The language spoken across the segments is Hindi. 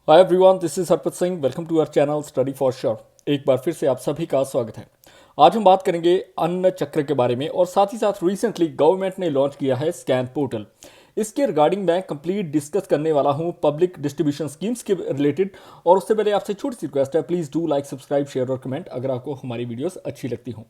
Hi everyone, this is Harpat Singh. Welcome to our channel study for sure. एक बार फिर से आप सभी का स्वागत है। आज हम बात करेंगे अन्न चक्र के बारे में और साथ ही साथ रिसेंटली गवर्नमेंट ने लॉन्च किया है स्कैन पोर्टल। इसके रिगार्डिंग मैं कंप्लीट डिस्कस करने वाला हूं पब्लिक डिस्ट्रीब्यूशन स्कीम्स के रिलेटेड। और उससे पहले आपसे छोटी सी रिक्वेस्ट है, please do like, subscribe, share और कमेंट अगर आपको हमारी वीडियोस अच्छी लगती हों।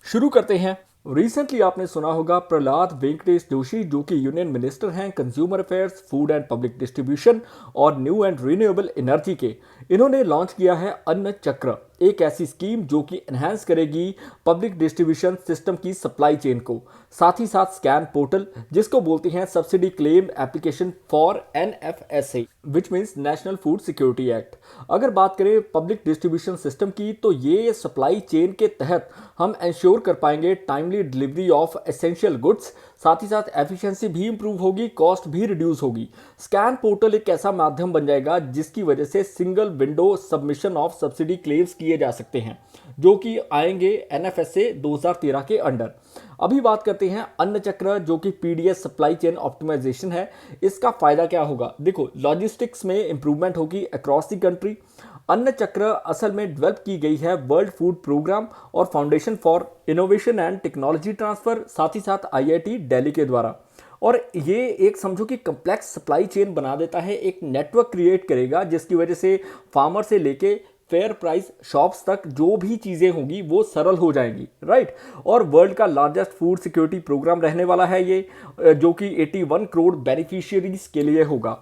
शुरू करते हैं। रिसेंटली आपने सुना होगा प्रहलाद वेंकटेश जोशी, जो कि यूनियन मिनिस्टर हैं consumer affairs, food and public distribution और न्यू एंड रिन्यूएबल एनर्जी के। इन्होंने लॉन्च किया है अन्न चक्र, एक ऐसी स्कीम जो कि एनहांस करेगी पब्लिक डिस्ट्रीब्यूशन सिस्टम की सप्लाई चेन को। साथ ही साथ स्कैन पोर्टल, जिसको बोलते हैं subsidy claim application for NFSA, which means national food security act. अगर बात करें पब्लिक डिस्ट्रीब्यूशन सिस्टम की, तो ये सप्लाई चेन के तहत हम इंश्योर कर पाएंगे timely delivery of essential goods. साथ ही साथ एफिशिएंसी भी इंप्रूव होगी, कॉस्ट भी रिड्यूस होगी। स्कैन पोर्टल एक ऐसा माध्यम बन जाएगा जिसकी वजह से single window submission of subsidy claims किए जा सकते हैं, जो कि आएंगे एनएफएसए 2013 के अंडर। अभी बात करते हैं अन्न चक्र, जो कि पीडीएस सप्लाई चेन ऑप्टिमाइजेशन है। इसका फायदा क्या होगा? देखो, लॉजिस्टिक्स में इंप्रूवमेंट होगी अक्रॉस द कंट्री। अन्न चक्र असल में डेवलप की गई है वर्ल्ड फूड प्रोग्राम और foundation for innovation and technology transfer, साथ ही साथ आईआईटी दिल्ली के द्वारा। और ये एक समझो कि कम्प्लेक्स सप्लाई चेन बना देता है, एक नेटवर्क क्रिएट करेगा जिसकी वजह से फार्मर से लेके फेयर प्राइस शॉप्स तक जो भी चीज़ें होंगी वो सरल हो जाएंगी, राइट। और वर्ल्ड का लार्जेस्ट फूड सिक्योरिटी प्रोग्राम रहने वाला है ये, जो कि 81 करोड़ बेनिफिशियरीज के लिए होगा।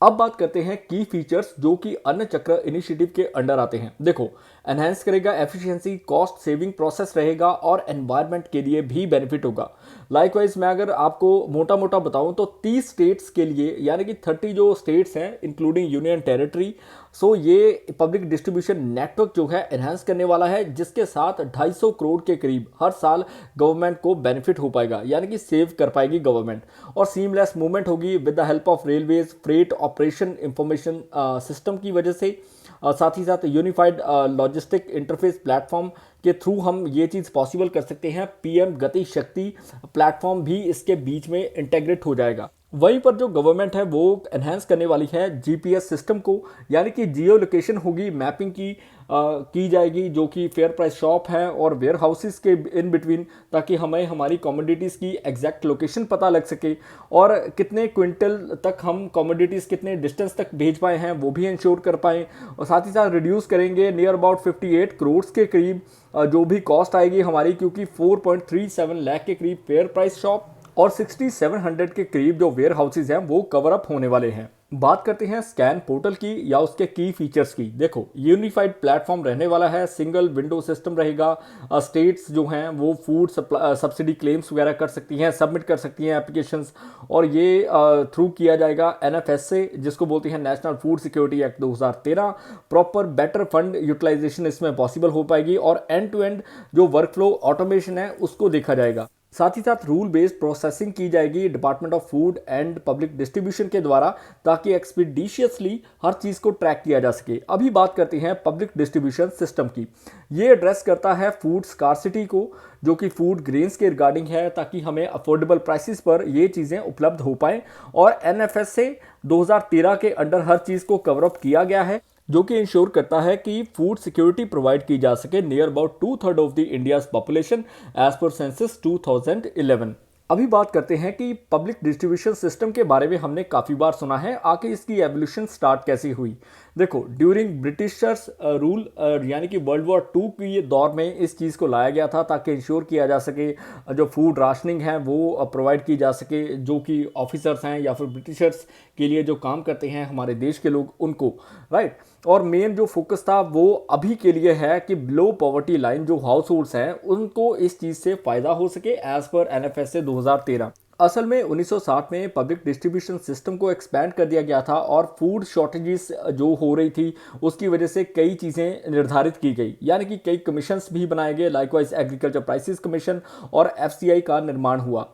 अब बात करते हैं की फीचर्स जो कि अन्न चक्र इनिशिएटिव के अंडर आते हैं। देखो, एनहेंस करेगा एफिशिएंसी, कॉस्ट सेविंग प्रोसेस रहेगा और एनवायरनमेंट के लिए भी बेनिफिट होगा। लाइकवाइज मैं अगर आपको मोटा मोटा बताऊं तो 30 स्टेट्स के लिए, यानी कि 30 जो स्टेट्स हैं इंक्लूडिंग यूनियन टेरिटरी, सो ये पब्लिक डिस्ट्रीब्यूशन नेटवर्क जो है एनहांस करने वाला है, जिसके साथ 250 करोड़ के करीब हर साल गवर्नमेंट को बेनिफिट हो पाएगा, यानी कि सेव कर पाएगी गवर्नमेंट। और सीमलेस मूवमेंट होगी with the help of railways freight operation information system की वजह से। साथ ही साथ यूनिफाइड लॉजिस्टिक इंटरफेस प्लेटफॉर्म के थ्रू हम ये चीज़ पॉसिबल कर सकते हैं। पीएम गति शक्ति प्लेटफॉर्म भी इसके बीच में इंटेग्रेट हो जाएगा। वहीं पर जो गवर्नमेंट है वो एनहांस करने वाली है जीपीएस सिस्टम को, यानी कि जियो लोकेशन होगी, मैपिंग की जाएगी, जो कि फेयर प्राइस शॉप है और वेयर हाउसेस के इन बिटवीन, ताकि हमें हमारी कमोडिटीज़ की एग्जैक्ट लोकेशन पता लग सके और कितने क्विंटल तक हम कमोडिटीज़ कितने डिस्टेंस तक भेज पाए हैं वो भी इंश्योर कर पाएँ। और साथ ही साथ रिड्यूस करेंगे नियर अबाउट 58 करोड़ के करीब जो भी कॉस्ट आएगी हमारी, क्योंकि 4.37 लाख के करीब फेयर प्राइस शॉप और 6700 के करीब जो वेयर हाउसेज हैं वो कवर अप होने वाले हैं। बात करते हैं स्कैन पोर्टल की या उसके की फीचर्स की। देखो, यूनिफाइड प्लेटफॉर्म रहने वाला है, सिंगल विंडो सिस्टम रहेगा। स्टेट्स जो हैं वो फूड सब्सिडी क्लेम्स वगैरह कर सकती हैं, सबमिट कर सकती हैं एप्लीकेशंस, और ये थ्रू किया जाएगा एनएफएसए, जिसको बोलते हैं national food security act 2013। Proper better fund utilization इसमें पॉसिबल हो पाएगी और एंड टू एंड जो वर्क फ्लो ऑटोमेशन है उसको देखा जाएगा। साथ ही साथ रूल बेस्ड प्रोसेसिंग की जाएगी department of food and public distribution के द्वारा, ताकि एक्सपीडिशियसली हर चीज़ को ट्रैक किया जा सके। अभी बात करते हैं पब्लिक डिस्ट्रीब्यूशन सिस्टम की। ये एड्रेस करता है फूड स्कार्सिटी को, जो कि फूड ग्रेन्स के रिगार्डिंग है, ताकि हमें अफोर्डेबल प्राइसेस पर ये चीज़ें उपलब्ध हो पाएँ। और एनएफएसए 2013 के अंडर हर चीज़ को कवर अप किया गया है, जो कि इंश्योर करता है कि फूड सिक्योरिटी प्रोवाइड की जा सके near about 2/3 of the India's population as per census 2011। अभी बात करते हैं कि पब्लिक डिस्ट्रीब्यूशन सिस्टम के बारे में हमने काफ़ी बार सुना है, आखिर इसकी एवोल्यूशन स्टार्ट कैसी हुई। देखो, ड्यूरिंग ब्रिटिशर्स रूल, यानी कि वर्ल्ड वॉर 2 की ये दौर में इस चीज़ को लाया गया था, ताकि इंश्योर किया जा सके जो फूड राशनिंग है वो प्रोवाइड की जा सके, जो कि ऑफिसर्स हैं या फिर ब्रिटिशर्स के लिए जो काम करते हैं हमारे देश के लोग उनको, राइट। और मेन जो फोकस था वो अभी के लिए है कि बिलो पॉवर्टी लाइन जो हाउस होल्ड्स हैं उनको इस चीज़ से फ़ायदा हो सके एज पर एनएफएसए 2013। असल में 1960 में पब्लिक डिस्ट्रीब्यूशन सिस्टम को एक्सपैंड कर दिया गया था और फूड शॉर्टेजेस जो हो रही थी उसकी वजह से कई चीज़ें निर्धारित की गई, यानी कि कई कमीशंस भी बनाए गए, लाइकवाइज एग्रीकल्चर प्राइसेस कमीशन और एफसीआई का निर्माण हुआ।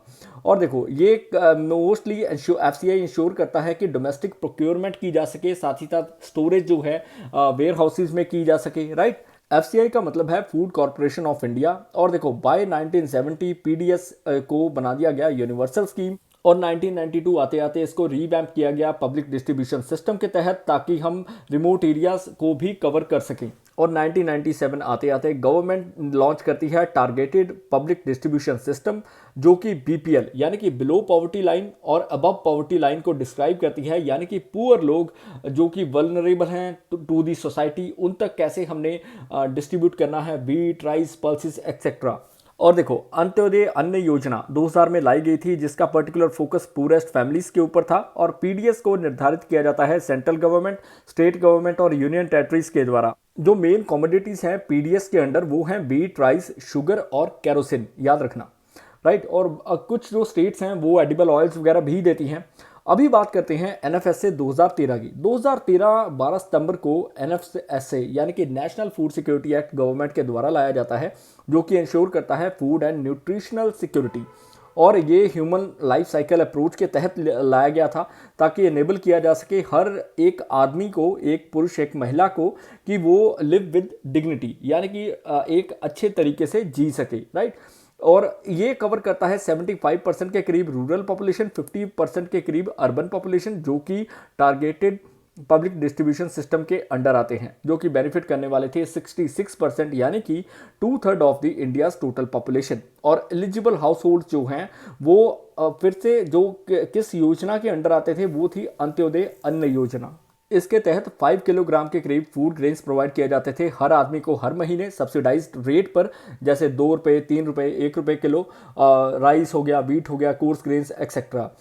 और देखो, ये मोस्टली एफसीआई इंश्योर करता है कि डोमेस्टिक प्रोक्योरमेंट की जा सके, साथ ही साथ स्टोरेज जो है वेयर हाउसेज में की जा सके, राइट। एफसीआई का मतलब है फूड कॉरपोरेशन ऑफ इंडिया। और देखो, बाय 1970 पीडीएस को बना दिया गया यूनिवर्सल स्कीम और 1992 आते आते इसको रीवैम्प किया गया पब्लिक डिस्ट्रीब्यूशन सिस्टम के तहत, ताकि हम रिमोट एरियाज को भी कवर कर सकें। और 1997 आते आते गवर्नमेंट लॉन्च करती है टारगेटेड पब्लिक डिस्ट्रीब्यूशन सिस्टम, जो कि बीपीएल यानी कि बिलो पॉवर्टी लाइन और अबव पॉवर्टी लाइन को डिस्क्राइब करती है, यानी कि पुअर लोग जो कि वल्नरेबल हैं टू दी सोसाइटी, उन तक कैसे हमने डिस्ट्रीब्यूट करना है व्हीट, राइस, पल्सेस एक्सेट्रा। और देखो, अंत्योदय अन्न योजना 2000 में लाई गई थी, जिसका पर्टिकुलर फोकस पूरेस्ट फैमिलीज के ऊपर था। और पीडीएस को निर्धारित किया जाता है सेंट्रल गवर्नमेंट, स्टेट गवर्नमेंट और यूनियन टेरिटरीज के द्वारा। जो मेन कमोडिटीज हैं पीडीएस के अंडर वो हैं व्हीट, राइस, शुगर और केरोसिन, याद रखना, राइट। और कुछ जो स्टेट्स हैं वो एडिबल ऑयल्स वगैरह भी देती हैं। अभी बात करते हैं एनएफएसए 2013 की। 2013 12 सितंबर को एनएफएसए यानी कि national food security act government के द्वारा लाया जाता है, जो कि इंश्योर करता है फूड एंड न्यूट्रिशनल सिक्योरिटी। और ये ह्यूमन लाइफ साइकिल अप्रोच के तहत लाया गया था, ताकि इनेबल किया जा सके हर एक आदमी को, एक पुरुष एक महिला को, कि वो लिव विद डिग्निटी यानी कि एक अच्छे तरीके से जी सके, राइट। और ये कवर करता है 75% के करीब रूरल पॉपुलेशन, 50% के करीब अर्बन पॉपुलेशन, जो कि टारगेटेड पब्लिक डिस्ट्रीब्यूशन सिस्टम के अंडर आते हैं, जो कि बेनिफिट करने वाले थे 66% यानी कि 2/3 of the India's total population. और एलिजिबल हाउस होल्ड जो हैं वो फिर से जो किस योजना के अंडर आते थे वो थी अंत्योदय अन्न योजना। इसके तहत 5 किलोग्राम के करीब फूड ग्रेन्स प्रोवाइड किए जाते थे हर आदमी को हर महीने सब्सिडाइज्ड रेट पर, जैसे 2 रुपये, 3 रुपये, 1 रुपये किलो राइस हो गया, व्हीट हो गया, कोर्स ग्रेन्स एक्सेट्रा।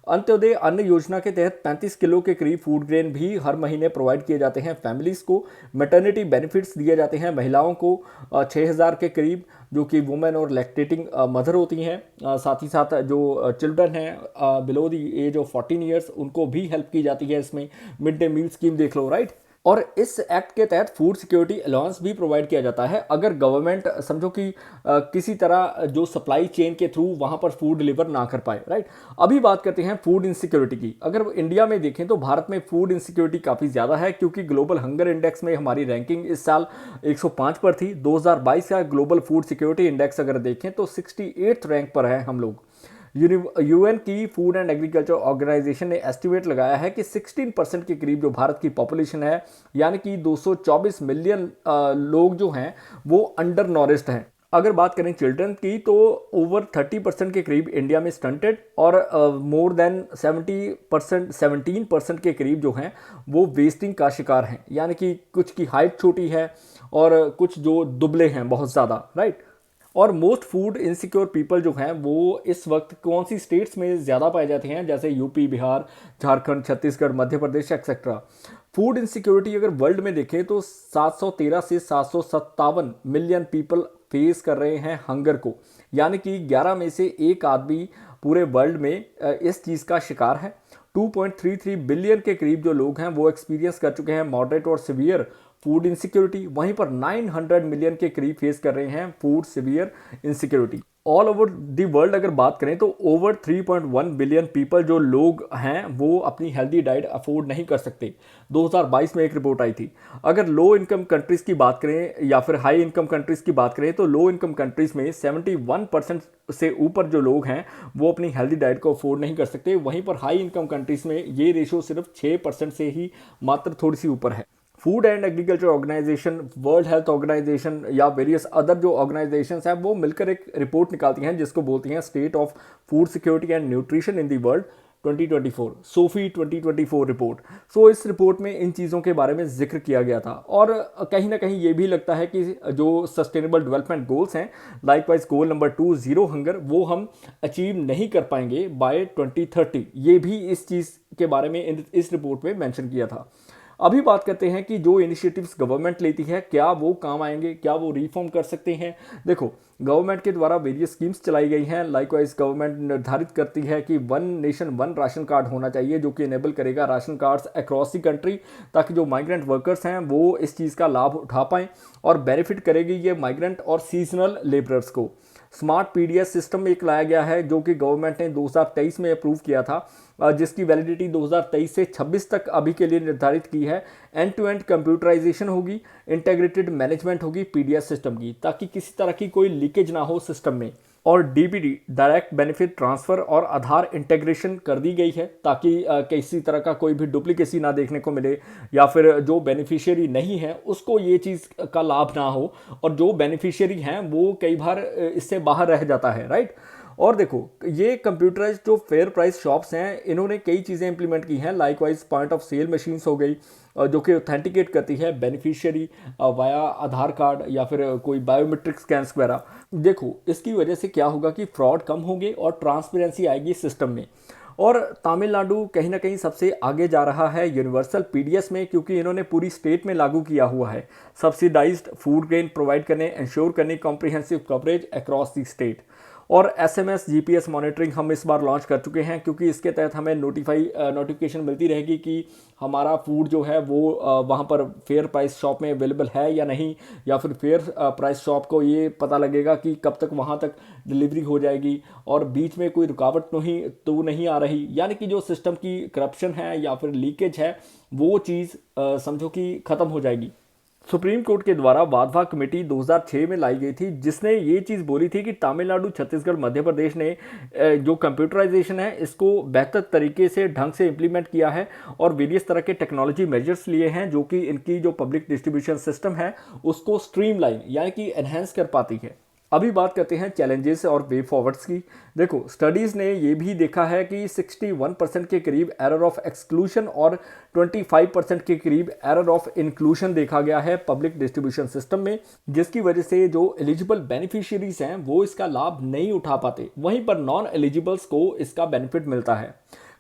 अंत्योदय अन्न योजना के तहत 35 किलो के करीब फूड ग्रेन भी हर महीने प्रोवाइड किए जाते हैं फैमिलीज को। मैटरनिटी बेनिफिट्स दिए जाते हैं महिलाओं को 6000 के करीब, जो कि वुमेन और लैक्टेटिंग मदर होती हैं। साथ ही साथ जो चिल्ड्रन हैं below the age of 14 years, उनको भी हेल्प की जाती है इसमें। मिड डे मील स्कीम देख लो, राइट। और इस एक्ट के तहत फूड सिक्योरिटी अलाउंस भी प्रोवाइड किया जाता है, अगर गवर्नमेंट समझो कि किसी तरह जो सप्लाई चेन के थ्रू वहां पर फूड डिलीवर ना कर पाए, राइट। अभी बात करते हैं फूड इनसिक्योरिटी की। अगर इंडिया में देखें तो भारत में फूड इनसिक्योरिटी काफ़ी ज़्यादा है, क्योंकि ग्लोबल हंगर इंडेक्स में हमारी रैंकिंग इस साल 105 पर थी। 2022 का ग्लोबल फूड सिक्योरिटी इंडेक्स अगर देखें तो 68th रैंक पर है हम लोग। यूएन की फूड एंड एग्रीकल्चर ऑर्गेनाइजेशन ने एस्टिमेट लगाया है कि 16% के करीब जो भारत की पॉपुलेशन है, यानी कि 224 मिलियन लोग जो हैं वो अंडर नॉरिश्ड हैं। अगर बात करें चिल्ड्रन की तो ओवर 30% के करीब इंडिया में स्टंटेड, और मोर देन 17% के करीब जो हैं वो वेस्टिंग का शिकार हैं, यानी कि कुछ की हाइट छोटी है और कुछ जो दुबले हैं बहुत ज़्यादा, राइट। और मोस्ट फूड इनसिक्योर पीपल जो हैं वो इस वक्त कौन सी स्टेट्स में ज़्यादा पाए जाते हैं, जैसे UP, Bihar, Jharkhand, Chhattisgarh, Madhya Pradesh etcetera. Food insecurity अगर वर्ल्ड में देखें तो 713 से 757 मिलियन पीपल फेस कर रहे हैं हंगर को, यानी कि 11 में से एक आदमी पूरे वर्ल्ड में इस चीज़ का शिकार है। 2.33 बिलियन के करीब जो लोग हैं वो एक्सपीरियंस कर चुके हैं मॉडरेट और सिवियर फूड इनसिक्योरिटी। वहीं पर 900 मिलियन के करीब फेस कर रहे हैं food severe insecurity. All over the world अगर बात करें तो ओवर 3.1 बिलियन पीपल जो लोग हैं वो अपनी हेल्दी डाइट अफोर्ड नहीं कर सकते। 2022 में एक रिपोर्ट आई थी। अगर लो इनकम कंट्रीज की बात करें या फिर हाई इनकम कंट्रीज की बात करें तो लो इनकम कंट्रीज में 71% से ऊपर जो लोग हैं वो अपनी हेल्दी डाइट को अफोर्ड नहीं कर सकते। वहीं पर हाई इनकम कंट्रीज में ये रेशो सिर्फ 6% से ही मात्र थोड़ी सी ऊपर है। Food and agriculture organization, world health organization या वेरियस अदर जो ऑर्गेनाइजेशन हैं वो मिलकर एक रिपोर्ट निकालती हैं जिसको बोलती हैं state of food security and nutrition in the world 2024, SOFI 2024 report. So इस रिपोर्ट में इन चीज़ों के बारे में जिक्र किया गया था। और कहीं ना कहीं ये भी लगता है कि जो सस्टेनेबल डेवलपमेंट गोल्स हैं, likewise goal number 2 zero hunger, वो हम अचीव नहीं कर पाएंगे बाय 2030। ये भी इस चीज़ के बारे में इस रिपोर्ट में मेंशन किया था। अभी बात करते हैं कि जो इनिशिएटिव्स गवर्नमेंट लेती है क्या वो काम आएंगे, क्या वो रिफॉर्म कर सकते हैं। देखो, गवर्नमेंट के द्वारा वेरियस स्कीम्स चलाई गई हैं। लाइकवाइज गवर्नमेंट निर्धारित करती है कि 1 नेशन 1 राशन कार्ड होना चाहिए, जो कि इनेबल करेगा ration cards across the country, ताकि जो माइग्रेंट वर्कर्स हैं वो इस चीज़ का लाभ उठा पाएँ। और बेनिफिट करेगी ये माइग्रेंट और सीजनल लेबरर्स को। स्मार्ट पीडीएस सिस्टम एक लाया गया है जो कि गवर्नमेंट ने 2023 में अप्रूव किया था, जिसकी वैलिडिटी 2023 से 26 तक अभी के लिए निर्धारित की है। एंड टू एंड कंप्यूटराइजेशन होगी, इंटीग्रेटेड मैनेजमेंट होगी पीडीएस सिस्टम की, ताकि किसी तरह की कोई लीकेज ना हो सिस्टम में। और डीबीटी डायरेक्ट बेनिफिट ट्रांसफ़र और आधार इंटीग्रेशन कर दी गई है ताकि किसी तरह का कोई भी डुप्लीकेसी ना देखने को मिले, या फिर जो बेनिफिशियरी नहीं है उसको ये चीज़ का लाभ ना हो, और जो बेनिफिशियरी हैं वो कई बार इससे बाहर रह जाता है, राइट। और देखो, ये कंप्यूटराइज जो फेयर प्राइस शॉप्स हैं इन्होंने कई चीज़ें इंप्लीमेंट की हैं। Likewise point of sale machines हो गई जो कि ऑथेंटिकेट करती है बेनिफिशियरी वाया आधार कार्ड या फिर कोई बायोमेट्रिक स्कैन्स वगैरह। देखो, इसकी वजह से क्या होगा कि फ्रॉड कम होंगे और ट्रांसपेरेंसी आएगी सिस्टम में। और तमिलनाडु कहीं ना कहीं सबसे आगे जा रहा है यूनिवर्सल पीडीएस में, क्योंकि इन्होंने पूरी स्टेट में लागू किया हुआ है सब्सिडाइज्ड फूड ग्रेन प्रोवाइड करने, इंश्योर करने comprehensive coverage across the state. और एसएमएस जीपीएस मॉनिटरिंग हम इस बार लॉन्च कर चुके हैं, क्योंकि इसके तहत हमें नोटिफिकेशन मिलती रहेगी कि हमारा फूड जो है वो वहाँ पर फेयर प्राइस शॉप में अवेलेबल है या नहीं, या फिर फेयर प्राइस शॉप को ये पता लगेगा कि कब तक वहाँ तक डिलीवरी हो जाएगी और बीच में कोई रुकावट नहीं आ रही। यानी कि जो सिस्टम की करप्शन है या फिर लीकेज है वो चीज़ समझो कि ख़त्म हो जाएगी। सुप्रीम कोर्ट के द्वारा वाधवा कमेटी 2006 में लाई गई थी, जिसने ये चीज़ बोली थी कि तमिलनाडु, छत्तीसगढ़, मध्य प्रदेश ने जो कंप्यूटराइजेशन है इसको बेहतर तरीके से ढंग से इंप्लीमेंट किया है और वेरियस तरह के टेक्नोलॉजी मेजर्स लिए हैं जो कि इनकी जो पब्लिक डिस्ट्रीब्यूशन सिस्टम है उसको स्ट्रीमलाइन यानी कि एनहेंस कर पाती है। अभी बात करते हैं चैलेंजेस और वे फॉरवर्ड्स की। देखो, स्टडीज़ ने ये भी देखा है कि 61% के करीब एरर ऑफ एक्सक्लूशन और 25% के करीब एरर ऑफ इंक्लूशन देखा गया है पब्लिक डिस्ट्रीब्यूशन सिस्टम में, जिसकी वजह से जो एलिजिबल बेनिफिशियरीज हैं वो इसका लाभ नहीं उठा पाते, वहीं पर नॉन एलिजिबल्स को इसका बेनिफिट मिलता है।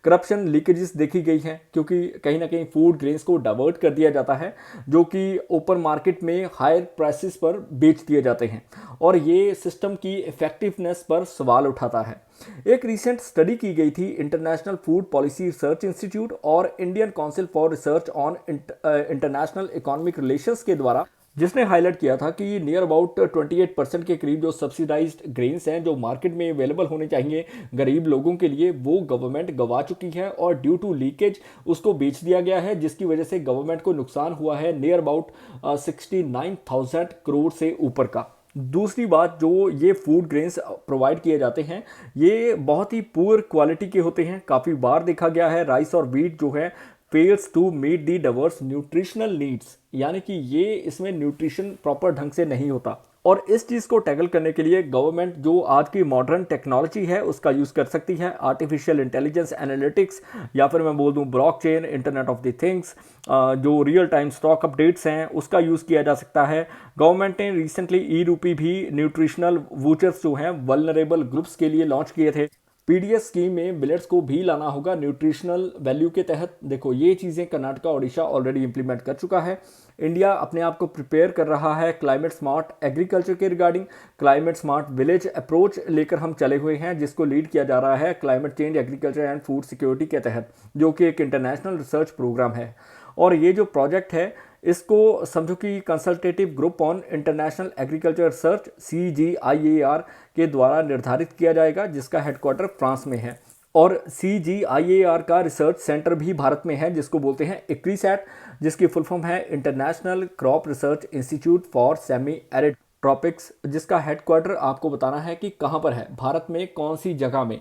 करप्शन लीकेजेस देखी गई हैं, क्योंकि कहीं ना कहीं फूड ग्रेन्स को डाइवर्ट कर दिया जाता है जो कि ओपन मार्केट में हायर प्राइसेस पर बेच दिए जाते हैं, और ये सिस्टम की इफेक्टिवनेस पर सवाल उठाता है। एक रिसेंट स्टडी की गई थी international food policy research institute और Indian council for research on international economic relations के द्वारा, जिसने हाईलाइट किया था कि नियर अबाउट 28% के करीब जो सब्सिडाइज्ड ग्रेन्स हैं जो मार्केट में अवेलेबल होने चाहिए गरीब लोगों के लिए, वो गवर्नमेंट गवा चुकी है और ड्यू टू लीकेज उसको बेच दिया गया है, जिसकी वजह से गवर्नमेंट को नुकसान हुआ है नियर अबाउट 69,000 करोड़ से ऊपर का। दूसरी बात, जो ये फूड ग्रेन्स प्रोवाइड किए जाते हैं ये बहुत ही पुअर क्वालिटी के होते हैं। काफ़ी बार देखा गया है राइस और व्हीट जो है fails to meet the diverse nutritional needs, यानी कि ये इसमें न्यूट्रिशन प्रॉपर ढंग से नहीं होता। और इस चीज़ को टैकल करने के लिए गवर्नमेंट जो आज की मॉडर्न टेक्नोलॉजी है उसका यूज़ कर सकती है। आर्टिफिशियल इंटेलिजेंस, एनालिटिक्स, या फिर मैं बोल दूं blockchain, internet of the things, जो रियल टाइम स्टॉक अपडेट्स हैं उसका यूज़ किया जा सकता है। गवर्नमेंट ने रिसेंटली ई-रूपी भी न्यूट्रिशनल वूचर्स जो हैं वल्नरेबल ग्रुप्स के लिए लॉन्च किए थे। पीडीएस स्कीम में मिलेट्स को भी लाना होगा न्यूट्रिशनल वैल्यू के तहत। देखो, ये चीज़ें कर्नाटका, ओडिशा ऑलरेडी इंप्लीमेंट कर चुका है। इंडिया अपने आप को प्रिपेयर कर रहा है क्लाइमेट स्मार्ट एग्रीकल्चर के regarding. Climate smart village approach लेकर हम चले हुए हैं, जिसको लीड किया जा रहा है climate change agriculture and food security के तहत, जो कि एक इंटरनेशनल रिसर्च प्रोग्राम है। और ये जो प्रोजेक्ट है इसको समझो कि consultative group on international agriculture research CGIAR के द्वारा निर्धारित किया जाएगा, जिसका हेडक्वार्टर फ्रांस में है। और CGIAR का रिसर्च सेंटर भी भारत में है, जिसको बोलते हैं ICRISAT, जिसकी फुल फॉर्म है international crop research institute for semi arid tropics, जिसका हेडक्वार्टर आपको बताना है कि कहाँ पर है, भारत में कौन सी जगह में।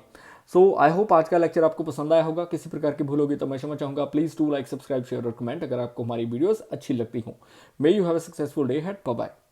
सो आई होप आज का लेक्चर आपको पसंद आया होगा। किसी प्रकार की भूल होगी तो मैं क्षमा चाहूँगा। Please do like, subscribe, share और कमेंट अगर आपको हमारी वीडियोस अच्छी लगती हों। May you have a successful day ahead. Bye bye.